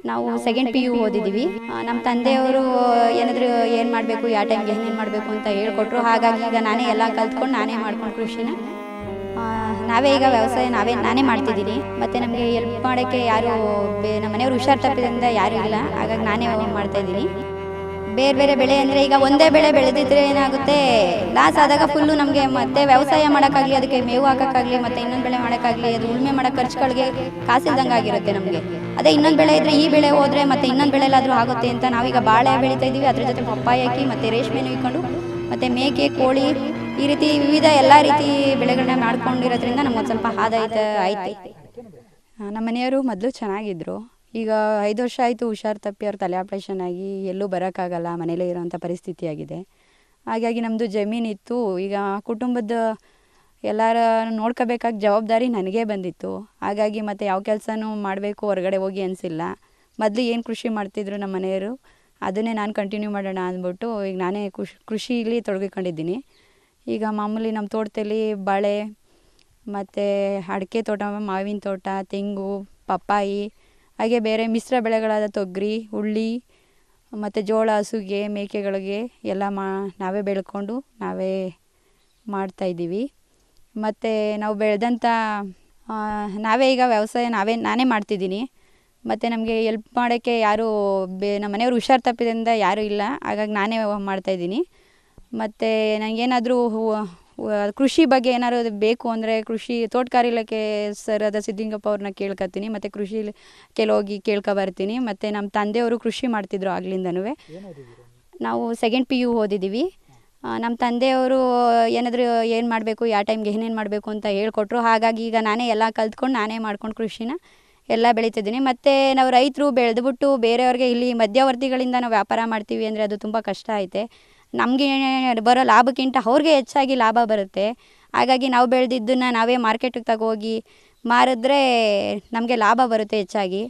ನಾವು second PU ಓದಿದ್ದೀವಿ. ನಮ್ಮ ತಂದೆಯವರು ಏನಾದರೂ ಏನು ಮಾಡಬೇಕು, ಯಾವ ಟೈಮ್ಗೆ ಏನೇನು ಮಾಡಬೇಕು ಅಂತ ಹೇಳ್ಕೊಟ್ರು. ಹಾಗಾಗಿ ಈಗ ನಾನೇ ಎಲ್ಲ ಕಲ್ತ್ಕೊಂಡು ನಾನೇ ಮಾಡ್ಕೊಂಡು ಕೃಷಿನ ನಾವೇ ಈಗ ವ್ಯವಸಾಯ ನಾನೇ ಮಾಡ್ತಿದ್ದೀನಿ. ಮತ್ತು ನಮಗೆ ಹೆಲ್ಪ್ ಮಾಡೋಕ್ಕೆ ಯಾರು ನಮ್ಮ ಮನೆಯವರು ಹುಷಾರು ತಪ್ಪಿದ್ರಿಂದ ಯಾರೂ ಇಲ್ಲ. ಹಾಗಾಗಿ ನಾನೇ ಮಾಡ್ತಾಯಿದ್ದೀನಿ. ಬೇರೆ ಬೇರೆ ಬೆಳೆ ಅಂದರೆ ಈಗ ಒಂದೇ ಬೆಳೆ ಬೆಳೆದಿದ್ರೆ ಏನಾಗುತ್ತೆ, ಲಾಸ್ ಆದಾಗ ಫುಲ್ಲು ನಮಗೆ ಮತ್ತೆ ವ್ಯವಸಾಯ ಮಾಡೋಕ್ಕಾಗಲಿ, ಅದಕ್ಕೆ ಮೇವು ಹಾಕೋಕ್ಕಾಗಲಿ, ಮತ್ತು ಇನ್ನೊಂದು ಬೆಳೆ ಮಾಡೋಕ್ಕಾಗಲಿ, ಅದು ಉಳುಮೆ ಮಾಡೋ ಖರ್ಚುಗಳಿಗೆ ಕಾಸಿಲ್ದಂಗೆ ಆಗಿರುತ್ತೆ ನಮಗೆ. ಅದೇ ಇನ್ನೊಂದು ಬೆಳೆ ಇದ್ದರೆ ಈ ಬೆಳೆ ಹೋದರೆ ಮತ್ತೆ ಇನ್ನೊಂದು ಬೆಳೆಲಾದರೂ ಆಗುತ್ತೆ ಅಂತ ನಾವೀಗ ಬಾಳೆ ಬೆಳೀತಾ ಇದ್ದೀವಿ. ಅದ್ರ ಜೊತೆ ಪಪ್ಪಾಯಿ ಹಾಕಿ ಮತ್ತು ರೇಷ್ಮೆನೂ ಇಟ್ಕೊಂಡು ಮತ್ತು ಮೇಕೆ, ಕೋಳಿ, ಈ ರೀತಿ ವಿವಿಧ ಎಲ್ಲ ರೀತಿ ಬೆಳೆಗಳನ್ನ ಮಾಡ್ಕೊಂಡಿರೋದ್ರಿಂದ ನಮ್ಗೊಂದು ಸ್ವಲ್ಪ ಆದಾಯ ಐತೆ. ನಮ್ಮ ಮನೆಯವರು ಮೊದಲು ಚೆನ್ನಾಗಿದ್ದರು. ಈಗ 5 ವರ್ಷ ಆಯಿತು ಹುಷಾರು ತಪ್ಪಿ ಅವ್ರ ತಲೆ ಆಪ್ರೇಷನ್ ಆಗಿ ಎಲ್ಲೂ ಬರೋಕ್ಕಾಗಲ್ಲ, ಮನೇಲೇ ಇರೋವಂಥ ಪರಿಸ್ಥಿತಿ ಆಗಿದೆ. ಹಾಗಾಗಿ ನಮ್ಮದು ಜಮೀನಿತ್ತು. ಈಗ ಕುಟುಂಬದ ಎಲ್ಲರ ನೋಡ್ಕೋಬೇಕಾದ ಜವಾಬ್ದಾರಿ ನನಗೇ ಬಂದಿತ್ತು. ಹಾಗಾಗಿ ಮತ್ತು ಯಾವ ಕೆಲಸನೂ ಮಾಡಬೇಕು ಹೊರಗಡೆ ಹೋಗಿ ಅನಿಸಿಲ್ಲ. ಮೊದಲು ಏನು ಕೃಷಿ ಮಾಡ್ತಿದ್ರು ನಮ್ಮ ಮನೆಯವರು, ಅದನ್ನೇ ನಾನು ಕಂಟಿನ್ಯೂ ಮಾಡೋಣ ಅಂದ್ಬಿಟ್ಟು ಈಗ ನಾನೇ ಕೃಷಿಲಿ ತೊಡಗಿಕೊಂಡಿದ್ದೀನಿ. ಈಗ ಮಾಮೂಲಿ ನಮ್ಮ ತೋಟದಲ್ಲಿ ಬಾಳೆ ಮತ್ತು ಅಡಿಕೆ ತೋಟ, ಮಾವಿನ ತೋಟ, ತೆಂಗು, ಪಪ್ಪಾಯಿ, ಹಾಗೆ ಬೇರೆ ಮಿಶ್ರ ಬೆಳೆಗಳಾದ ತೊಗರಿ, ಹುಳ್ಳಿ ಮತ್ತು ಜೋಳ, ಹಸುಗೆ, ಮೇಕೆಗಳಿಗೆ ಎಲ್ಲ ನಾವೇ ಬೆಳ್ಕೊಂಡು ನಾವೇ ಮಾಡ್ತಾಯಿದ್ದೀವಿ. ಮತ್ತು ನಾವು ಬೆಳೆದಂಥ ನಾವೇ ಈಗ ವ್ಯವಸಾಯ ನಾನೇ ಮಾಡ್ತಿದ್ದೀನಿ. ಮತ್ತು ನಮಗೆ ಹೆಲ್ಪ್ ಮಾಡೋಕ್ಕೆ ಯಾರೂ ನಮ್ಮ ಮನೆಯವರು ಹುಷಾರು ತಪ್ಪಿದ್ರಿಂದ ಯಾರೂ ಇಲ್ಲ. ಹಾಗಾಗಿ ನಾನೇ ಮಾಡ್ತಾಯಿದ್ದೀನಿ. ಮತ್ತು ನನಗೇನಾದರೂ ಕೃಷಿ ಬಗ್ಗೆ ಏನಾದ್ರು ಬೇಕು ಅಂದರೆ ಕೃಷಿ ತೋಟಗಾರಿ ಇಲಾಖೆ ಸರ್ ಆದ ಸಿದ್ದಿಂಗಪ್ಪ ಅವ್ರನ್ನ ಕೇಳ್ಕೊತೀನಿ. ಮತ್ತು ಕೃಷಿ ಹೋಗಿ ಕೇಳ್ಕೊಬರ್ತೀನಿ. ಮತ್ತು ನಮ್ಮ ತಂದೆಯವರು ಕೃಷಿ ಮಾಡ್ತಿದ್ರು ಆಗ್ಲಿಂದನೂ. ನಾವು ಸೆಕೆಂಡ್ PU ಓದಿದ್ದೀವಿ. ನಮ್ಮ ತಂದೆಯವರು ಏನಾದರೂ ಏನು ಮಾಡಬೇಕು, ಯಾವ ಟೈಮ್ಗೆ ಏನೇನು ಮಾಡಬೇಕು ಅಂತ ಹೇಳ್ಕೊಟ್ರು. ಹಾಗಾಗಿ ಈಗ ನಾನೇ ಎಲ್ಲ ಕಲ್ತ್ಕೊಂಡು ನಾನೇ ಮಾಡ್ಕೊಂಡು ಕೃಷಿನ ಎಲ್ಲ ಬೆಳೀತಿದ್ದೀನಿ. ಮತ್ತು ನಾವು ರೈತರು ಬೆಳೆದ್ಬಿಟ್ಟು ಬೇರೆಯವ್ರಿಗೆ ಇಲ್ಲಿ ಮಧ್ಯವರ್ತಿಗಳಿಂದ ನಾವು ವ್ಯಾಪಾರ ಮಾಡ್ತೀವಿ ಅಂದರೆ ಅದು ತುಂಬ ಕಷ್ಟ ಐತೆ. ನಮಗೆ ಬರೋ ಲಾಭಕ್ಕಿಂತ ಅವ್ರಿಗೆ ಹೆಚ್ಚಾಗಿ ಲಾಭ ಬರುತ್ತೆ. ಹಾಗಾಗಿ ನಾವು ಬೆಳೆದಿದ್ದನ್ನು ನಾವೇ ಮಾರ್ಕೆಟಿಗೆ ತಗೋಗಿ ಮಾರಿದ್ರೆ ನಮಗೆ ಲಾಭ ಬರುತ್ತೆ ಹೆಚ್ಚಾಗಿ.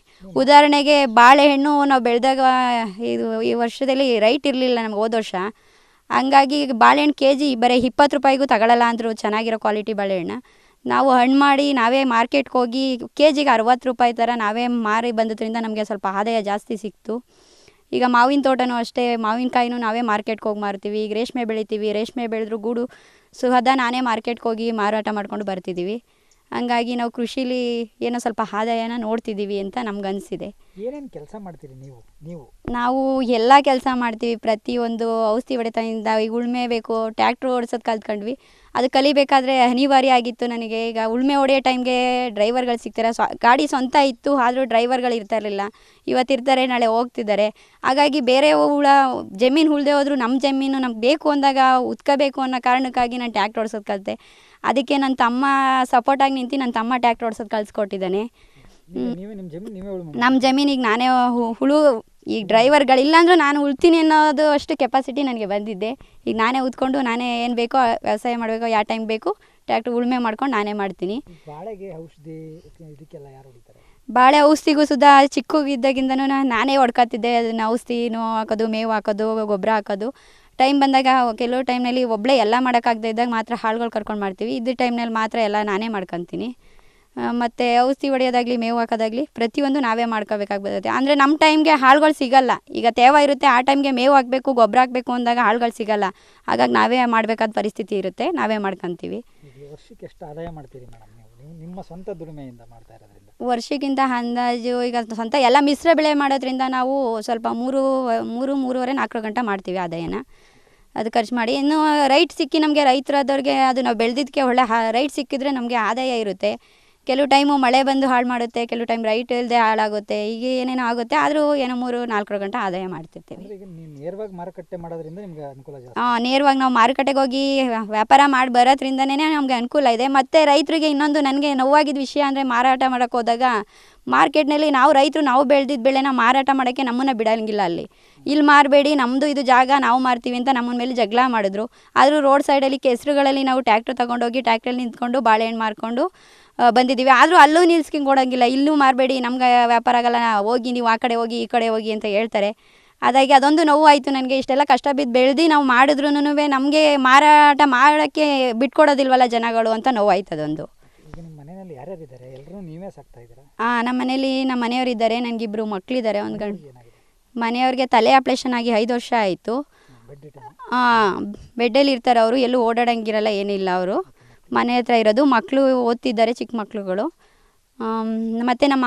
ಉದಾಹರಣೆಗೆ ಬಾಳೆಹಣ್ಣು ನಾವು ಬೆಳೆದಾಗ ಈ ವರ್ಷದಲ್ಲಿ ರೈಟ್ ಇರಲಿಲ್ಲ ನಮ್ಗೆ ಹೋದ ವರ್ಷ. ಹಂಗಾಗಿ ಈಗ ಬಾಳೆಹಣ್ಣು KG ಬರೀ 20 ರೂಪಾಯಿಗೂ ತಗೊಳ್ಳಲ್ಲ ಅಂದರು, ಚೆನ್ನಾಗಿರೋ ಕ್ವಾಲಿಟಿ ಬಾಳೆಹಣ್ಣು. ನಾವು ಹಣ್ಣು ಮಾಡಿ ನಾವೇ ಮಾರ್ಕೆಟ್ಗೆ ಹೋಗಿ KGಗೆ 60 ರೂಪಾಯಿ ಥರ ನಾವೇ ಮಾರಿ ಬಂದದ್ರಿಂದ ನಮಗೆ ಸ್ವಲ್ಪ ಆದಾಯ ಜಾಸ್ತಿ ಸಿಕ್ತು. ಈಗ ಮಾವಿನ ತೋಟನೂ ಅಷ್ಟೇ, ಮಾವಿನಕಾಯಿನೂ ನಾವೇ ಮಾರ್ಕೆಟ್ಗೆ ಹೋಗಿ ಮಾರ್ತೀವಿ. ಈಗ ರೇಷ್ಮೆ ಬೆಳಿತೀವಿ, ರೇಷ್ಮೆ ಬೆಳೆದ್ರು ಗೂಡು ಸುಹದ ನಾನೇ ಮಾರ್ಕೆಟ್ಗೆ ಹೋಗಿ ಮಾರಾಟ ಮಾಡ್ಕೊಂಡು ಬರ್ತಿದ್ದೀವಿ. ಹಂಗಾಗಿ ನಾವು ಕೃಷಿಲಿ ಏನೋ ಸ್ವಲ್ಪ ಆದಾಯನ ನೋಡ್ತಿದ್ದೀವಿ ಅಂತ ನಮ್ಗನ್ಸಿದೆ. ಏನೇನು ಕೆಲಸ ಮಾಡ್ತೀರಿ ನೀವು? ನಾವು ಎಲ್ಲ ಕೆಲಸ ಮಾಡ್ತೀವಿ. ಪ್ರತಿಯೊಂದು ಔಷಧಿ ಹೊಡೆತದಿಂದ ಈಗ ಉಳುಮೆ ಬೇಕು, ಟ್ಯಾಕ್ಟ್ರು ಓಡಿಸೋದು ಕಲ್ತ್ಕೊಂಡ್ವಿ. ಅದು ಕಲಿಬೇಕಾದ್ರೆ ಅನಿವಾರ್ಯ ಆಗಿತ್ತು ನನಗೆ. ಈಗ ಉಳುಮೆ ಹೊಡೆಯೋ ಟೈಮ್ಗೆ ಡ್ರೈವರ್ಗಳು ಸಿಗ್ತಾರೆ. ಗಾಡಿ ಸ್ವಂತ ಇತ್ತು, ಆದರೂ ಡ್ರೈವರ್ಗಳು ಇರ್ತಾ ಇರಲಿಲ್ಲ. ಇವತ್ತಿರ್ತಾರೆ, ನಾಳೆ ಹೋಗ್ತಿದ್ದಾರೆ. ಹಾಗಾಗಿ ಬೇರೆ ಜಮೀನು ಉಳ್ದೆ ಹೋದ್ರು ನಮ್ಮ ಜಮೀನು ನಮ್ಗೆ ಬೇಕು ಅಂದಾಗ ಉತ್ಕೋಬೇಕು ಅನ್ನೋ ಕಾರಣಕ್ಕಾಗಿ ನಾನು ಟ್ಯಾಕ್ಟ್ರ್ ಓಡಿಸೋದು ಕಲಿತೆ. ಅದಕ್ಕೆ ನನ್ನ ತಮ್ಮ ಸಪೋರ್ಟಾಗಿ ನಿಂತು ನನ್ನ ತಮ್ಮ ಟ್ಯಾಕ್ಟ್ರ್ ಓಡಿಸೋದು ಕಲಿಸ್ಕೊಟ್ಟಿದ್ದಾನೆ. ನಮ್ಮ ಜಮೀನಿಗೆ ನಾನೇ ಈಗ ಡ್ರೈವರ್ಗಳಿಲ್ಲ ಅಂದರೂ ನಾನು ಉಳ್ತೀನಿ ಅನ್ನೋದು ಅಷ್ಟು ಕೆಪಾಸಿಟಿ ನನಗೆ ಬಂದಿದ್ದೆ. ಈಗ ನಾನೇ ಉತ್ಕೊಂಡು ನಾನೇ ಏನು ಬೇಕೋ ವ್ಯವಸಾಯ ಮಾಡಬೇಕೋ, ಯಾವ ಟೈಮ್ ಬೇಕು ಟ್ಯಾಕ್ಟ್ರ್ ಉಳುಮೆ ಮಾಡ್ಕೊಂಡು ನಾನೇ ಮಾಡ್ತೀನಿ. ಬಾಳೆ ಔಷಧಿಗೂ ಸುಧಾ ಚಿಕ್ಕಗಿದ್ದಾಗಿಂದನೂ ನಾನೇ ಹೊಡ್ಕೊತಿದ್ದೆ. ಅದನ್ನು ಔಷಧಿನೂ ಹಾಕೋದು, ಮೇವು ಹಾಕೋದು, ಗೊಬ್ಬರ ಹಾಕೋದು. ಟೈಮ್ ಬಂದಾಗ ಕೆಲವು ಟೈಮ್ನಲ್ಲಿ ಒಬ್ಬಳೇ ಎಲ್ಲ ಮಾಡೋಕ್ಕಾಗದೇ ಇದ್ದಾಗ ಮಾತ್ರ ಆಳುಗಳು ಕರ್ಕೊಂಡು ಮಾಡ್ತೀವಿ. ಇದ್ದ ಟೈಮ್ನಲ್ಲಿ ಮಾತ್ರ ಎಲ್ಲ ನಾನೇ ಮಾಡ್ಕೊತೀನಿ. ಮತ್ತು ಔಷಧಿ ಹೊಡೆಯೋದಾಗಲಿ, ಮೇವು ಹಾಕೋದಾಗಲಿ ಪ್ರತಿಯೊಂದು ನಾವೇ ಮಾಡ್ಕೋಬೇಕಾಗಿ ಬರುತ್ತೆ. ಅಂದರೆ ನಮ್ಮ ಟೈಮ್ಗೆ ಆಳುಗಳು ಸಿಗಲ್ಲ. ಈಗ ತೇವ ಇರುತ್ತೆ, ಆ ಟೈಮ್ಗೆ ಮೇವು ಹಾಕಬೇಕು, ಗೊಬ್ಬರ ಹಾಕಬೇಕು ಅಂದಾಗ ಆಳುಗಳು ಸಿಗಲ್ಲ. ಹಾಗಾಗಿ ನಾವೇ ಮಾಡಬೇಕಾದ ಪರಿಸ್ಥಿತಿ ಇರುತ್ತೆ, ನಾವೇ ಮಾಡ್ಕೊತೀವಿ. ವರ್ಷಕ್ಕೆ ಎಷ್ಟು ಆದಾಯ ಮಾಡ್ತೀರಿ ಮೇಡಮ್ ನೀವು ನಿಮ್ಮ ಸ್ವಂತ ದುಡಿಮೆಯಿಂದ ಮಾಡ್ತಾ ಇರೋದ್ರಿಂದ? ವರ್ಷಕ್ಕಿಂತ ಅಂದಾಜು ಈಗ ಸ್ವಂತ ಎಲ್ಲ ಮಿಶ್ರ ಬೆಳೆ ಮಾಡೋದ್ರಿಂದ ನಾವು ಸ್ವಲ್ಪ 3-3.5 4 ಗಂಟೆ ಮಾಡ್ತೀವಿ ಆದಾಯನ. ಅದು ಖರ್ಚು ಮಾಡಿ ಇನ್ನು ರೈಟ್ ಸಿಕ್ಕಿ ನಮಗೆ ರೈತರಾದವ್ರಿಗೆ ಅದು ನಾವು ಬೆಳೆದಿದ್ದಕ್ಕೆ ಒಳ್ಳೆ ರೈಟ್ ಸಿಕ್ಕಿದ್ರೆ ನಮಗೆ ಆದಾಯ ಇರುತ್ತೆ. ಕೆಲವು ಟೈಮು ಮಳೆ ಬಂದು ಹಾಳು ಮಾಡುತ್ತೆ, ಕೆಲವು ಟೈಮ್ ರೈಟ್ ಇಲ್ಲದೆ ಹಾಳಾಗುತ್ತೆ. ಈಗ ಏನೇನೋ ಆಗುತ್ತೆ, ಆದರೂ ಏನೋ 3-4 ಗಂಟೆ ಆದಾಯ ಮಾಡ್ತಿರ್ತೀವಿ. ನೇರವಾಗಿ ಮಾರುಕಟ್ಟೆ ಮಾಡೋದ್ರಿಂದ ನಿಮಗೆ ಅನುಕೂಲ ಜಾಸ್ತಿ? ನೇರವಾಗಿ ನಾವು ಮಾರುಕಟ್ಟೆಗೆ ಹೋಗಿ ವ್ಯಾಪಾರ ಮಾಡಿ ಬರೋದ್ರಿಂದನೇ ನಮಗೆ ಅನುಕೂಲ ಇದೆ. ಮತ್ತು ರೈತರಿಗೆ ಇನ್ನೊಂದು ನನಗೆ ನೋವಾಗಿದ್ದ ವಿಷಯ ಅಂದರೆ, ಮಾರಾಟ ಮಾಡೋಕ್ಕೆ ಹೋದಾಗ ಮಾರ್ಕೆಟ್ನಲ್ಲಿ ನಾವು ಬೆಳೆದಿದ್ದ ಬೆಳೆನ ಮಾರಾಟ ಮಾಡೋಕ್ಕೆ ನಮ್ಮನ್ನು ಬಿಡೋಂಗಿಲ್ಲ. ಇಲ್ಲಿ ಮಾರಬೇಡಿ, ನಮ್ಮದು ಇದು ಜಾಗ, ನಾವು ಮಾರ್ತೀವಿ ಅಂತ ನಮ್ಮನ ಮೇಲೆ ಜಗಳ ಮಾಡಿದ್ರು. ಆದರೂ ರೋಡ್ ಸೈಡಲ್ಲಿ ಕೆಸರುಗಳಲ್ಲಿ ನಾವು ಟ್ಯಾಕ್ಟ್ರ್ ತೊಗೊಂಡೋಗಿ ಟ್ಯಾಕ್ಟ್ರಲ್ಲಿ ನಿಂತ್ಕೊಂಡು ಬಾಳೆಹಣ್ಣು ಮಾರ್ಕೊಂಡು ಬಂದಿದ್ದೀವಿ. ಆದರೂ ಅಲ್ಲೂ ನಿಲ್ಸ್ಕೊಂಡು ಕೊಡೋಂಗಿಲ್ಲ, ಇಲ್ಲೂ ಮಾರಬೇಡಿ, ನಮ್ಗೆ ವ್ಯಾಪಾರ ಆಗಲ್ಲ, ಹೋಗಿ ನೀವು ಆ ಕಡೆ ಹೋಗಿ ಈ ಕಡೆ ಹೋಗಿ ಅಂತ ಹೇಳ್ತಾರೆ. ಹಾಗಾಗಿ ಅದೊಂದು ನೋವು ಆಯಿತು ನನಗೆ. ಇಷ್ಟೆಲ್ಲ ಕಷ್ಟ ಬಿದ್ದು ಬೆಳೆದು ನಾವು ಮಾಡಿದ್ರೂ ನಮಗೆ ಮಾರಾಟ ಮಾಡೋಕ್ಕೆ ಬಿಟ್ಕೊಡೋದಿಲ್ವಲ್ಲ ಜನಗಳು ಅಂತ ನೋವಾಯ್ತು ಅದೊಂದು. ಈಗ ನಿಮ್ಮ ಮನೆಯಲ್ಲಿ ಯಾರ್ಯಾರು ಇದ್ದಾರೆ? ಎಲ್ಲರೂ ನೀವೇ ಸಾಕ್ತಾ ಇದ್ದೀರಾ? ನಮ್ಮ ಮನೇಲಿ ನಮ್ಮ ಮನೆಯವರು ಇದ್ದಾರೆ, ನನಗಿಬ್ಬರು ಮಕ್ಕಳಿದ್ದಾರೆ. ಒಂದು ಗಂಡು ಏನಾಗಿದೆ? ಮನೆಯವ್ರಿಗೆ ತಲೆ ಆಪ್ರೇಷನ್ ಆಗಿ 5 ವರ್ಷ ಆಯಿತು. ಬೆಡ್ ಇಟ್ಟು ಬೆಡ್ಡಲ್ಲಿ ಇರ್ತಾರೆ ಅವರು, ಎಲ್ಲೂ ಓಡಾಡಂಗಿರಲ್ಲ, ಏನಿಲ್ಲ. ಅವರು ಮನೆ ಹತ್ರ ಇರೋದು. ಮಕ್ಕಳು ಓದ್ತಿದ್ದಾರೆ, ಚಿಕ್ಕ ಮಕ್ಕಳುಗಳು. ಮತ್ತು ನಮ್ಮ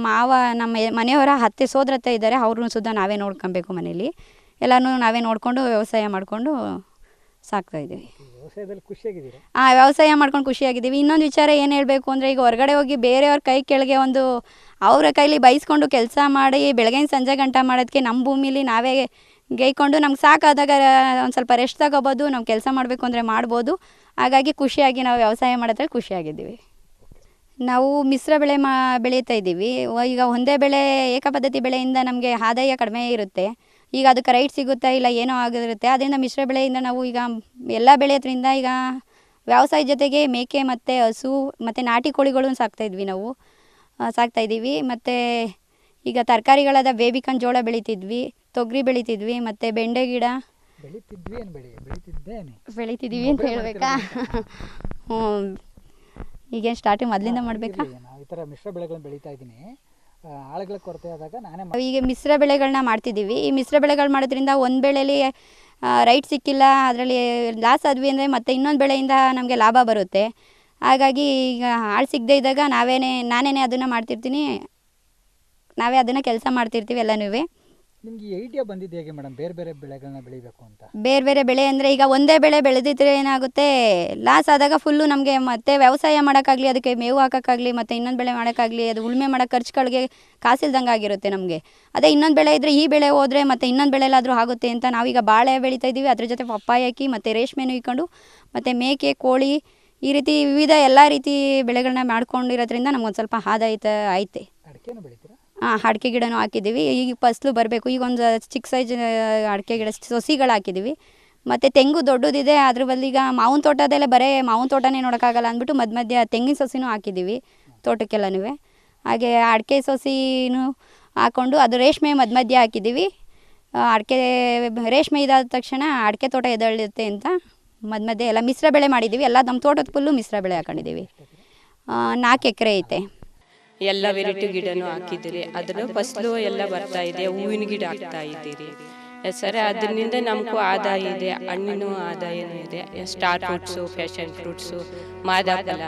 ಮಾವ, ನಮ್ಮ ಮನೆಯವರ ಅತ್ತೆ ಸೋದರತ್ತೆ ಇದ್ದಾರೆ, ಅವ್ರನ್ನೂ ಸುದ್ದ ನಾವೇ ನೋಡ್ಕೊಬೇಕು. ಮನೇಲಿ ಎಲ್ಲನೂ ನಾವೇ ನೋಡಿಕೊಂಡು ವ್ಯವಸಾಯ ಮಾಡಿಕೊಂಡು ಸಾಕ್ತಾಯಿದ್ದೀವಿ. ವ್ಯವಸಾಯದಲ್ಲಿ ಖುಷಿಯಾಗಿದ್ದೀರಾ? ವ್ಯವಸಾಯ ಮಾಡ್ಕೊಂಡು ಖುಷಿಯಾಗಿದ್ದೀವಿ. ಇನ್ನೊಂದು ವಿಚಾರ ಏನು ಹೇಳಬೇಕು ಅಂದರೆ, ಈಗ ಹೊರಗಡೆ ಹೋಗಿ ಬೇರೆಯವ್ರ ಕೈ ಕೆಳಗೆ ಒಂದು ಅವರ ಕೈಲಿ ಬೈಸ್ಕೊಂಡು ಕೆಲಸ ಮಾಡಿ ಬೆಳಗ್ಗೆಯಿಂದ ಸಂಜೆ ಗಂಟ ಮಾಡೋದಕ್ಕೆ ನಮ್ಮ ಭೂಮಿಲಿ ನಾವೇ ಗೈಕೊಂಡು ನಮ್ಗೆ ಸಾಕಾದಾಗ ಒಂದು ಸ್ವಲ್ಪ ರೆಸ್ಟ್ ತಗೋಬೋದು, ನಾವು ಕೆಲಸ ಮಾಡಬೇಕು ಅಂದರೆ ಮಾಡ್ಬೋದು. ಹಾಗಾಗಿ ಖುಷಿಯಾಗಿ ನಾವು ವ್ಯವಸಾಯ ಮಾಡೋದ್ರಲ್ಲಿ ಖುಷಿಯಾಗಿದ್ದೀವಿ. ನಾವು ಮಿಶ್ರ ಬೆಳೆ ಬೆಳೀತಾ ಇದ್ದೀವಿ. ಈಗ ಒಂದೇ ಬೆಳೆ ಏಕಪದ್ಧತಿ ಬೆಳೆಯಿಂದ ನಮಗೆ ಆದಾಯ ಕಡಿಮೆ ಇರುತ್ತೆ. ಈಗ ಅದಕ್ಕೆ ರೈಟ್ ಸಿಗುತ್ತಾ ಇಲ್ಲ ಏನೋ ಆಗಿರುತ್ತೆ. ಅದರಿಂದ ಮಿಶ್ರ ಬೆಳೆಯಿಂದ ನಾವು ಈಗ ಎಲ್ಲ ಬೆಳೆಯೋದ್ರಿಂದ ಈಗ ವ್ಯವಸಾಯ ಜೊತೆಗೆ ಮೇಕೆ ಮತ್ತು ಹಸು ಮತ್ತು ನಾಟಿ ಕೋಳಿಗಳನ್ನು ಸಾಕ್ತಾಯಿದ್ವಿ ನಾವು ಸಾಕ್ತಾಯಿದ್ದೀವಿ. ಮತ್ತು ಈಗ ತರಕಾರಿಗಳಾದ ಬೇಬಿಕಾನ್ ಜೋಳ ಬೆಳೀತಿದ್ವಿ, ತೊಗರಿ ಬೆಳೀತಿದ್ವಿ, ಮತ್ತು ಬೆಂಡೆ ಗಿಡ ಬೆಳೀತಿದ್ದೀವಿ ಅಂತ ಹೇಳಬೇಕಾ? ಈಗೇನು ಸ್ಟಾರ್ಟಿಂಗ್ ಮೊದಲಿಂದ ಮಾಡಬೇಕಾ? ಈ ಥರ ಮಿಶ್ರ ಬೆಳೆಗಳನ್ನ ಬೆಳೀತಾ ಇದ್ದೀನಿ. ಆಳುಗಳ ಕೊರತೆ ಆದಾಗ ಈಗ ಮಿಶ್ರ ಬೆಳೆಗಳನ್ನ ಮಾಡ್ತಿದ್ದೀವಿ. ಈ ಮಿಶ್ರ ಬೆಳೆಗಳು ಮಾಡೋದ್ರಿಂದ ಒಂದು ಬೆಳೆಯಲ್ಲಿ ರೈಟ್ ಸಿಕ್ಕಿಲ್ಲ, ಅದರಲ್ಲಿ ಲಾಸ್ ಆದ್ವಿ ಅಂದರೆ ಮತ್ತೆ ಇನ್ನೊಂದು ಬೆಳೆಯಿಂದ ನಮಗೆ ಲಾಭ ಬರುತ್ತೆ. ಹಾಗಾಗಿ ಈಗ ಆಳು ಸಿಗದೇ ಇದ್ದಾಗ ನಾನೇ ಅದನ್ನು ಮಾಡ್ತಿರ್ತೀನಿ, ನಾವೇ ಅದನ್ನು ಕೆಲಸ ಮಾಡ್ತಿರ್ತೀವಿ ಎಲ್ಲನೂ. ನಿಮಗೆ ಐಡಿಯಾ ಬಂದಿದ್ದು ಹೇಗೆ ಮೇಡಮ್ ಬೇರೆ ಬೇರೆ ಬೆಳೆಗಳನ್ನ ಬೆಳಿಬೇಕು ಅಂತ? ಬೇರೆ ಬೇರೆ ಬೆಳೆ ಅಂದರೆ ಈಗ ಒಂದೇ ಬೆಳೆ ಬೆಳೆದಿದ್ರೆ ಏನಾಗುತ್ತೆ, ಲಾಸ್ ಆದಾಗ ಫುಲ್ಲು ನಮಗೆ ಮತ್ತೆ ವ್ಯವಸಾಯ ಮಾಡೋಕ್ಕಾಗಲಿ, ಅದಕ್ಕೆ ಮೇವು ಹಾಕೋಕ್ಕಾಗಲಿ, ಮತ್ತು ಇನ್ನೊಂದು ಬೆಳೆ ಮಾಡೋಕ್ಕಾಗಲಿ, ಅದು ಉಳುಮೆ ಮಾಡೋ ಖರ್ಚುಗಳಿಗೆ ಕಾಸಿಲ್ದಂಗೆ ಆಗಿರುತ್ತೆ ನಮಗೆ. ಅದೇ ಇನ್ನೊಂದು ಬೆಳೆ ಇದ್ದರೆ ಈ ಬೆಳೆ ಹೋದರೆ ಮತ್ತು ಇನ್ನೊಂದು ಬೆಳೆಲಾದರೂ ಆಗುತ್ತೆ ಅಂತ ನಾವೀಗ ಬಾಳೆ ಬೆಳೀತಾ ಇದ್ದೀವಿ. ಅದ್ರ ಜೊತೆ ಪಪ್ಪಾಯ ಹಾಕಿ ಮತ್ತು ರೇಷ್ಮೆನೂ ಇಕ್ಕೊಂಡು ಮತ್ತು ಮೇಕೆ, ಕೋಳಿ, ಈ ರೀತಿ ವಿವಿಧ ಎಲ್ಲ ರೀತಿ ಬೆಳೆಗಳನ್ನ ಮಾಡ್ಕೊಂಡಿರೋದ್ರಿಂದ ನಮ್ಗೊಂದು ಸ್ವಲ್ಪ ಆದಾಯ ಐತೆ. ಅಡಿಕೆನೂ ಬೆಳಿತೀರಾ? ಅಡಿಕೆ ಗಿಡನೂ ಹಾಕಿದ್ದೀವಿ. ಈಗ ಫಸಲು ಬರಬೇಕು. ಈಗ ಒಂದು ಚಿಕ್ಕ ಸೈಜ್ ಅಡಿಕೆ ಗಿಡ ಸೊಸಿಗಳು ಹಾಕಿದ್ದೀವಿ. ಮತ್ತು ತೆಂಗು ದೊಡ್ಡದಿದೆ, ಅದ್ರ ಬದಲು ಈಗ ಮಾವಿನ ತೋಟದಲ್ಲೇ ಬರೀ ಮಾವಿನ ತೋಟನೇ ನೋಡೋಕ್ಕಾಗಲ್ಲ ಅಂದ್ಬಿಟ್ಟು ಮಧ್ಯ ತೆಂಗಿನ ಸೊಸಿನೂ ಹಾಕಿದ್ದೀವಿ ತೋಟಕ್ಕೆಲ್ಲನೂ. ಹಾಗೆ ಅಡಿಕೆ ಸೊಸಿನೂ ಹಾಕ್ಕೊಂಡು ಅದು ರೇಷ್ಮೆ ಮಧ್ಯ ಹಾಕಿದ್ದೀವಿ. ಅಡಿಕೆ ರೇಷ್ಮೆ ಇದಾದ ತಕ್ಷಣ ಅಡಿಕೆ ತೋಟ ಎದ್ದೇಳುತ್ತೆ ಅಂತ ಮಧ್ಯ ಎಲ್ಲ ಮಿಶ್ರ ಬೆಳೆ ಮಾಡಿದ್ದೀವಿ. ಎಲ್ಲ ನಮ್ಮ ತೋಟದ ಫುಲ್ಲು ಮಿಶ್ರ ಬೆಳೆ ಹಾಕೊಂಡಿದ್ದೀವಿ. 4 ಎಕರೆ ಐತೆ. ಎಲ್ಲ ವೆರೈಟಿ ಗಿಡನೂ ಹಾಕಿದ್ದೀರಿ. ಅದನ್ನು ಫಸಲು ಎಲ್ಲ ಬರ್ತಾ ಇದೆ. ಹೂವಿನ ಗಿಡ ಹಾಕ್ತಾ ಇದ್ದೀರಿ ಸರ್. ಅದರಿಂದ ನಮಗೂ ಆದಾಯ ಇದೆ, ಹಣ್ಣಿನ ಆದಾಯನೂ ಇದೆ. ಸ್ಟಾರ್ ಫ್ರೂಟ್ಸು, ಫ್ಯಾಷನ್ ಫ್ರೂಟ್ಸು, ಮಾದಾಫಲ,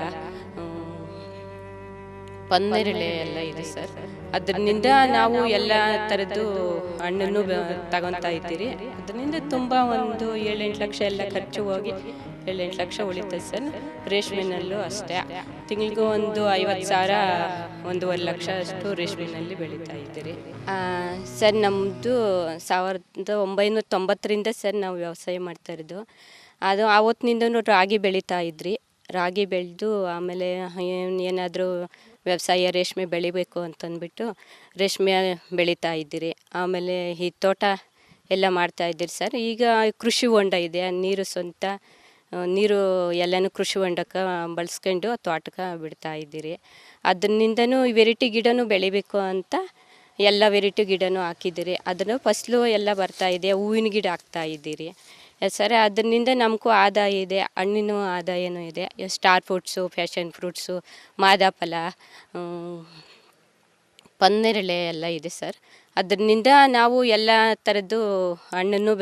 ಪನ್ನೇರಳೆ ಎಲ್ಲ ಇದೆ ಸರ್. ಅದರಿಂದ ನಾವು ಎಲ್ಲ ಥರದ್ದು ಹಣ್ಣನ್ನು ತಗೊತಾ ಇದ್ದೀರಿ. ಅದರಿಂದ ತುಂಬ ಒಂದು 7-8 ಲಕ್ಷ ಎಲ್ಲ ಖರ್ಚು ಹೋಗಿ 7-8 ಲಕ್ಷ ಉಳಿತದೆ ಸರ್. ರೇಷ್ಮೆನಲ್ಲೂ ಅಷ್ಟೇ, ತಿಂಗಳಿಗೂ ಒಂದು 50,000, 1.5 ಲಕ್ಷ ಅಷ್ಟು ರೇಷ್ಮೆನಲ್ಲಿ ಬೆಳೀತಾ ಇದ್ದೀರಿ ಸರ್. ನಮ್ಮದು 1990ರಿಂದ ಸರ್ ನಾವು ವ್ಯವಸಾಯ ಮಾಡ್ತಾ ಇರೋದು. ಅದು ಆವತ್ತಿನಿಂದನೂ ರಾಗಿ ಬೆಳೀತಾ ಇದ್ರಿ. ರಾಗಿ ಬೆಳೆದು ಆಮೇಲೆ ಏನಾದರೂ ವ್ಯವಸಾಯ ರೇಷ್ಮೆ ಬೆಳಿಬೇಕು ಅಂತಂದ್ಬಿಟ್ಟು ರೇಷ್ಮೆ ಬೆಳೀತಾ ಇದ್ದೀರಿ. ಆಮೇಲೆ ಈ ತೋಟ ಎಲ್ಲ ಮಾಡ್ತಾಯಿದ್ದೀರಿ ಸರ್. ಈಗ ಕೃಷಿ ಹೊಂಡ ಇದೆ, ನೀರು ಸ್ವಂತ ನೀರು ಎಲ್ಲನೂ ಕೃಷಿ ಹೊಂಡಕ್ಕೆ ಬಳಸ್ಕೊಂಡು ತೋಟಕ್ಕೆ ಬಿಡ್ತಾ ಇದ್ದೀರಿ. ಅದರಿಂದನೂ ವೆರೈಟಿ ಗಿಡನೂ ಬೆಳಿಬೇಕು ಅಂತ ಎಲ್ಲ ವೆರೈಟಿ ಗಿಡನೂ ಹಾಕಿದ್ದೀರಿ. ಅದನ್ನು ಫಸಲು ಎಲ್ಲ ಬರ್ತಾಯಿದೆ. ಹೂವಿನ ಗಿಡ ಹಾಕ್ತಾ ಇದ್ದೀರಿ ಸರ್. ಅದರಿಂದ ನಮಗೂ ಆದಾಯ ಇದೆ, ಹಣ್ಣಿನ ಆದಾಯನೂ ಇದೆ. ಸ್ಟಾರ್ ಫ್ರೂಟ್ಸು, ಫ್ಯಾಷನ್ ಫ್ರೂಟ್ಸು, ಮಾದಾಫಲ, ಪನ್ನೇರಳೆ ಎಲ್ಲ ಇದೆ ಸರ್. ಅದರಿಂದ ನಾವು ಎಲ್ಲ ಥರದ್ದು ಹಣ್ಣನ್ನು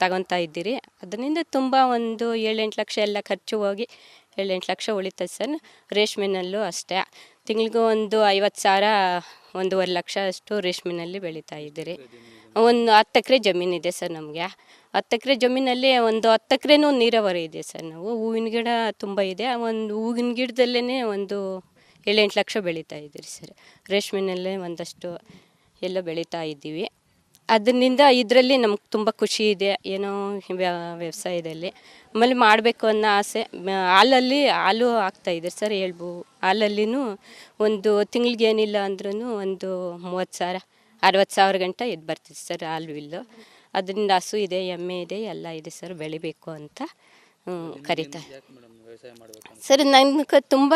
ತಗೊತಾ ಇದ್ದೀರಿ. ಅದರಿಂದ ತುಂಬ ಒಂದು 7-8 ಲಕ್ಷ ಎಲ್ಲ ಖರ್ಚು ಹೋಗಿ 7-8 ಲಕ್ಷ ಉಳಿತದೆ ಸರ್. ರೇಷ್ಮೆನಲ್ಲೂ ಅಷ್ಟೇ, ತಿಂಗಳಿಗೂ ಒಂದು 50,000, 1.5 ಲಕ್ಷ ಅಷ್ಟು ರೇಷ್ಮೆನಲ್ಲಿ ಬೆಳೀತಾ ಇದ್ದೀರಿ. ಒಂದು 10 ಎಕರೆ ಜಮೀನಿದೆ ಸರ್ ನಮಗೆ. 10 ಎಕರೆ ಜಮೀನಲ್ಲಿ ಒಂದು 10 ಎಕರೆನೂ ನೀರಾವರಿ ಇದೆ ಸರ್. ನಾವು ಹೂವಿನ ಗಿಡ ತುಂಬ ಇದೆ. ಒಂದು ಹೂವಿನ ಗಿಡದಲ್ಲೇ ಒಂದು 7-8 ಲಕ್ಷ ಬೆಳೀತಾ ಇದ್ದೀರಿ ಸರ್. ರೇಷ್ಮೆನಲ್ಲೇ ಒಂದಷ್ಟು ಎಲ್ಲ ಬೆಳೀತಾ ಇದ್ದೀವಿ. ಅದರಿಂದ ಇದರಲ್ಲಿ ನಮ್ಗೆ ತುಂಬ ಖುಷಿ ಇದೆ ಏನೋ ವ್ಯವಸಾಯದಲ್ಲಿ. ಆಮೇಲೆ ಮಾಡಬೇಕು ಅನ್ನೋ ಆಸೆ. ಹಾಲು ಹಾಕ್ತಾಯಿದ್ದೀರಿ ಸರ್. ಹಾಲಲ್ಲಿನೂ ಒಂದು ತಿಂಗ್ಳಿಗೆ ಏನಿಲ್ಲ ಅಂದ್ರೂ ಒಂದು 30,000, 60,000 ಗಂಟ ಇದು ಬರ್ತಿದೆ ಸರ್ ಹಾಲು ಬಿಲ್ಲು. ಅದರಿಂದ ಹಸು ಇದೆ, ಎಮ್ಮೆ ಇದೆ, ಎಲ್ಲ ಇದೆ ಸರ್. ಬೆಳಿಬೇಕು ಅಂತ ಕರೀತಾರೆ ಸರ್. ನನಗೆ ತುಂಬ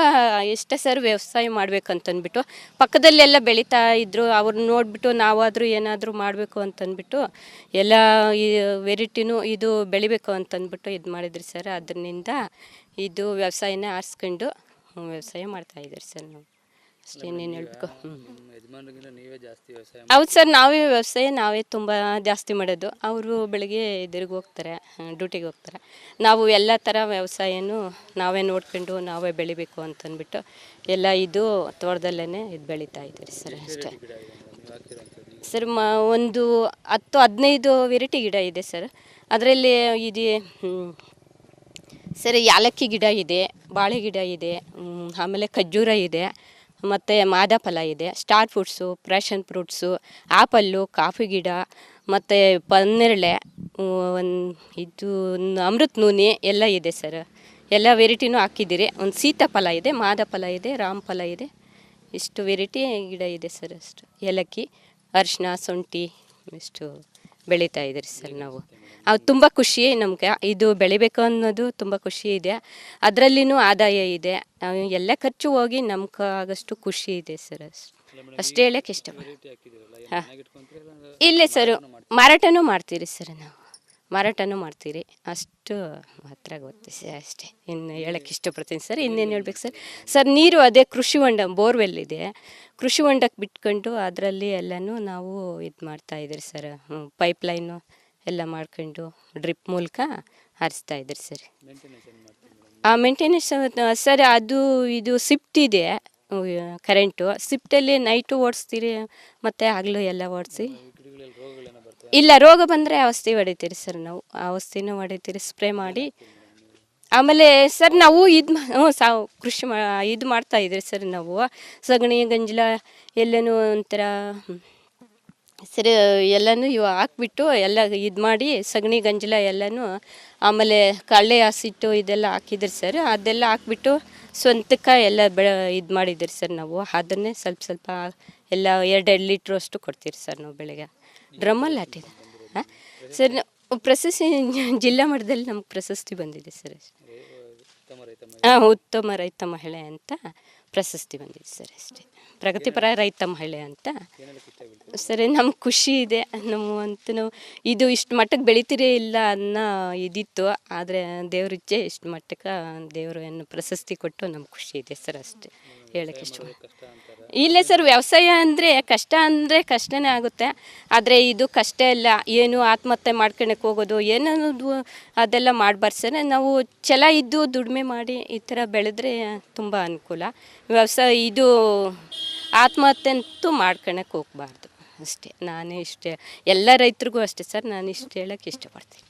ಇಷ್ಟ ಸರ್ ವ್ಯವಸಾಯ ಮಾಡ್ಬೇಕಂತಂದ್ಬಿಟ್ಟು. ಪಕ್ಕದಲ್ಲೆಲ್ಲ ಬೆಳೀತಾ ಇದ್ದರು, ಅವ್ರನ್ನ ನೋಡಿಬಿಟ್ಟು ನಾವಾದರೂ ಏನಾದರೂ ಮಾಡಬೇಕು ಅಂತಂದ್ಬಿಟ್ಟು ಎಲ್ಲ ಈ ವೆರೈಟಿನೂ ಇದು ಬೆಳಿಬೇಕು ಅಂತಂದ್ಬಿಟ್ಟು ಇದು ಮಾಡಿದ್ರಿ ಸರ್. ಅದರಿಂದ ಇದು ವ್ಯವಸಾಯನ ಆರಿಸ್ಕೊಂಡು ವ್ಯವಸಾಯ ಮಾಡ್ತಾ ಇದ್ದೀರಿ ಸರ್ ನಾವು ಅಷ್ಟೇ. ಇನ್ನೇನು ಹೇಳ್ಬೇಕು. ನಿಮ್ಮ ಯಜಮಾನ್ರಿಗಿಂತ ನೀವೇ ಜಾಸ್ತಿ ವ್ಯವಸಾಯ ಹೌದು ಸರ್, ನಾವೇ ವ್ಯವಸಾಯ ನಾವೇ ತುಂಬ ಜಾಸ್ತಿ ಮಾಡೋದು. ಅವರು ಬೆಳಗ್ಗೆ ಎದುರಿಗೆ ಹೋಗ್ತಾರೆ, ಡ್ಯೂಟಿಗೆ ಹೋಗ್ತಾರೆ. ನಾವು ಎಲ್ಲ ಥರ ವ್ಯವಸಾಯನೂ ನಾವೇ ನೋಡ್ಕೊಂಡು ನಾವೇ ಬೆಳಿಬೇಕು ಅಂತಂದ್ಬಿಟ್ಟು ಎಲ್ಲ ಇದು ತೋಟದಲ್ಲೇ ಇದು ಬೆಳೀತಾ ಇದ್ದೀರಿ ಸರ್ ಅಷ್ಟೇ. ಗಿಡ ಇದೆ ಮೇಡಮ್ ನೀವು ಹಾಕಿರೋಂಥದ್ದು? ಸರ್ ಒಂದು 10-15 ವೆರೈಟಿ ಗಿಡ ಇದೆ ಸರ್. ಅದರಲ್ಲಿ ಇದೆ ಸರ್, ಯಾಲಕ್ಕಿ ಗಿಡ ಇದೆ, ಬಾಳೆ ಗಿಡ ಇದೆ, ಆಮೇಲೆ ಖರ್ಜೂರ ಇದೆ, ಮತ್ತು ಮಾದಫಲ ಇದೆ, star fruits, passion fruits, apple, coffee ಗಿಡ, ಮತ್ತು ಪನ್ನೇರಳೆ, ಇದು ಅಮೃತ ನೂನೆ ಎಲ್ಲ ಇದೆ ಸರ್. ಎಲ್ಲ ವೆರೈಟಿನೂ ಹಾಕಿದ್ದೀರಿ. ಒಂದು ಸೀತಾಫಲ ಇದೆ, ಮಾದಫಲ ಇದೆ, ರಾಮಫಲ ಇದೆ. ಇಷ್ಟು ವೆರೈಟಿ ಗಿಡ ಇದೆ ಸರ್. ಅಷ್ಟು ಏಲಕ್ಕಿ, ಅರಿಶಿನ, ಶುಂಠಿ ಇಷ್ಟು ಬೆಳೀತಾ ಇದ್ದೀರಿ ಸರ್ ನಾವು. ಅದು ತುಂಬ ಖುಷಿ ನಮ್ಗೆ. ಇದು ಬೆಳಿಬೇಕು ಅನ್ನೋದು ತುಂಬ ಖುಷಿ ಇದೆ. ಅದರಲ್ಲಿನೂ ಆದಾಯ ಇದೆ. ಎಲ್ಲ ಖರ್ಚು ಹೋಗಿ ನಮ್ಗೆ ಆಗಷ್ಟು ಖುಷಿ ಇದೆ ಸರ್. ಅಷ್ಟೇ ಹೇಳಕ್ಕೆ ಇಷ್ಟಪಡ್ತೀನಿ. ವೆರೈಟಿ ಹಾಕಿದ್ದೀರಲ್ಲ, ಏನು ಹಾಂ, ಮನೆಗೆ ಇಟ್ಕೊಂತೀರಾ ಇಲ್ಲ ಇಲ್ಲೇ ಸರ್ ಮಾರಾಟನೂ ಮಾಡ್ತೀರಿ ಸರ್ ನಾವು. ಮಾರಾಟನೂ ಮಾಡ್ತೀರಿ. ಅಷ್ಟು ಮಾತ್ರ ಗೊತ್ತು ಸರ್ ಅಷ್ಟೇ. ಇನ್ನು ಹೇಳಕ್ಕೆ ಇಷ್ಟಪಡ್ತೀನಿ ಸರ್. ಇನ್ನೇನು ಹೇಳ್ಬೇಕು ಸರ್? ಸರ್ ನೀರು ಅದೇ ಕೃಷಿ ಹೊಂಡ, ಬೋರ್ವೆಲ್ ಇದೆ. ಕೃಷಿ ಹೊಂಡಕ್ಕೆ ಬಿಟ್ಕೊಂಡು ಅದರಲ್ಲಿ ಎಲ್ಲನೂ ನಾವು ಇದು ಮಾಡ್ತಾಯಿದ್ದೀರಿ ಸರ್. ಪೈಪ್ಲೈನು ಎಲ್ಲ ಮಾಡ್ಕೊಂಡು ಡ್ರಿಪ್ ಮೂಲಕ ಹರಿಸ್ತಾ ಇದ್ದೀರಿ ಸರ್. ಮೇಂಟೆನೆನ್ಸ್ ಏನು ಮಾಡ್ತೀರಿ ಮೇಡಮ್? ಆ ಮೇಂಟೆನೆನ್ಸ್ ಸರ್ ಅದು ಇದು ಶಿಫ್ಟ್ ಇದೆ, ಕರೆಂಟು ಶಿಫ್ಟಲ್ಲಿ ನೈಟು ಓಡಿಸ್ತೀರಿ ಮತ್ತು ಹಗಲು ಎಲ್ಲ ಓಡಿಸಿ. ಗಿಡಗಳಲ್ಲಿ ರೋಗಗಳೇನೋ ಬರ್ತವೆ? ಇಲ್ಲ, ರೋಗ ಬಂದರೆ ಔಷಧಿ ಹೊಡಿತೀರಿ ಸರ್ ನಾವು. ಆ ಔಷಧಿನೂ ಹೊಡಿತೀರಿ, ಸ್ಪ್ರೇ ಮಾಡಿ. ಆಮೇಲೆ ಸರ್ ನಾವು ಕೃಷಿ ಇದು ಮಾಡ್ತಾ ಇದ್ದೀರಿ ಸರ್ ನಾವು. ಸಗಣಿ ಗಂಜಲ ಎಲ್ಲನೂ ಒಂಥರ ಸರಿ ಎಲ್ಲನೂ ಇವು ಹಾಕ್ಬಿಟ್ಟು ಎಲ್ಲ ಇದು ಮಾಡಿ ಸಗಣಿ ಗಂಜಲ ಎಲ್ಲನೂ, ಆಮೇಲೆ ಕಳ್ಳೆ ಹಸಿಟ್ಟು ಇದೆಲ್ಲ ಹಾಕಿದ್ರಿ ಸರ್. ಅದೆಲ್ಲ ಹಾಕ್ಬಿಟ್ಟು ಸ್ವಂತಕ್ಕೆ ಎಲ್ಲ ಇದು ಮಾಡಿದ್ದೀರಿ ಸರ್ ನಾವು. ಅದನ್ನೇ ಸ್ವಲ್ಪ ಸ್ವಲ್ಪ ಎಲ್ಲ 2-2 ಲೀಟ್ರು ಅಷ್ಟು ಕೊಡ್ತೀರಿ ಸರ್ ನಾವು ಬೆಳಗ್ಗೆ. ಡ್ರಮ್ಮಲ್ಲಿ ಹಾಕಿದೆ. ಹಾಂ ಸರ್, ಪ್ರಶಸ್ತಿ ಜಿಲ್ಲಾ ಮಟ್ಟದಲ್ಲಿ ನಮ್ಗೆ ಪ್ರಶಸ್ತಿ ಬಂದಿದೆ ಸರ್. ಉತ್ತಮ ರೈತ ಹಾಂ, ಉತ್ತಮ ರೈತ ಮಹಿಳೆ ಅಂತ ಪ್ರಶಸ್ತಿ ಬಂದಿದೆ ಸರ್ ಅಷ್ಟೇ. ಪ್ರಗತಿಪರ ರೈತ ಮಹಿಳೆ ಅಂತ ಸರ್. ನಮ್ಗೆ ಖುಷಿ ಇದೆ. ನಾವು ಇದು ಇಷ್ಟು ಮಟ್ಟಕ್ಕೆ ಬೆಳಿತೀರೇ ಇಲ್ಲ ಅನ್ನೋ ಇದಿತ್ತು. ಆದರೆ ದೇವ್ರ ಇಚ್ಛೆ ಇಷ್ಟು ಮಟ್ಟಕ್ಕೆ ದೇವರು ಏನು ಪ್ರಶಸ್ತಿ ಕೊಟ್ಟು ನಮ್ಗೆ ಖುಷಿ ಇದೆ ಸರ್ ಅಷ್ಟೇ. ಹೇಳೋಕ್ಕೆ ಇಷ್ಟ. ಕಷ್ಟ ಅಂತಾರೆ. ಇಲ್ಲ ಸರ್, ವ್ಯವಸಾಯ ಅಂದರೆ ಕಷ್ಟನೇ ಆಗುತ್ತೆ. ಆದರೆ ಇದು ಕಷ್ಟ ಇಲ್ಲ. ಏನು ಆತ್ಮಹತ್ಯೆ ಮಾಡ್ಕೊಳಕ್ಕೆ ಹೋಗೋದು ಏನನ್ನೋದು ಅದೆಲ್ಲ ಮಾಡಬಾರ್ದು ಸರ್. ನಾವು ಛಲ ಇದ್ದು ದುಡಿಮೆ ಮಾಡಿ ಈ ಥರ ಬೆಳೆದ್ರೆ ತುಂಬ ಅನುಕೂಲ. ವ್ಯವಸಾಯ ಇದು ಆತ್ಮಹತ್ಯೆ ಅಂತೂ ಮಾಡ್ಕೊಳಕ್ಕೆ ಹೋಗಬಾರ್ದು ಅಷ್ಟೇ. ನಾನೇ ಇಷ್ಟೇ, ಎಲ್ಲ ರೈತರಿಗೂ ಅಷ್ಟೇ ಸರ್. ನಾನು ಇಷ್ಟು ಹೇಳೋಕ್ಕೆ ಇಷ್ಟಪಡ್ತೀನಿ.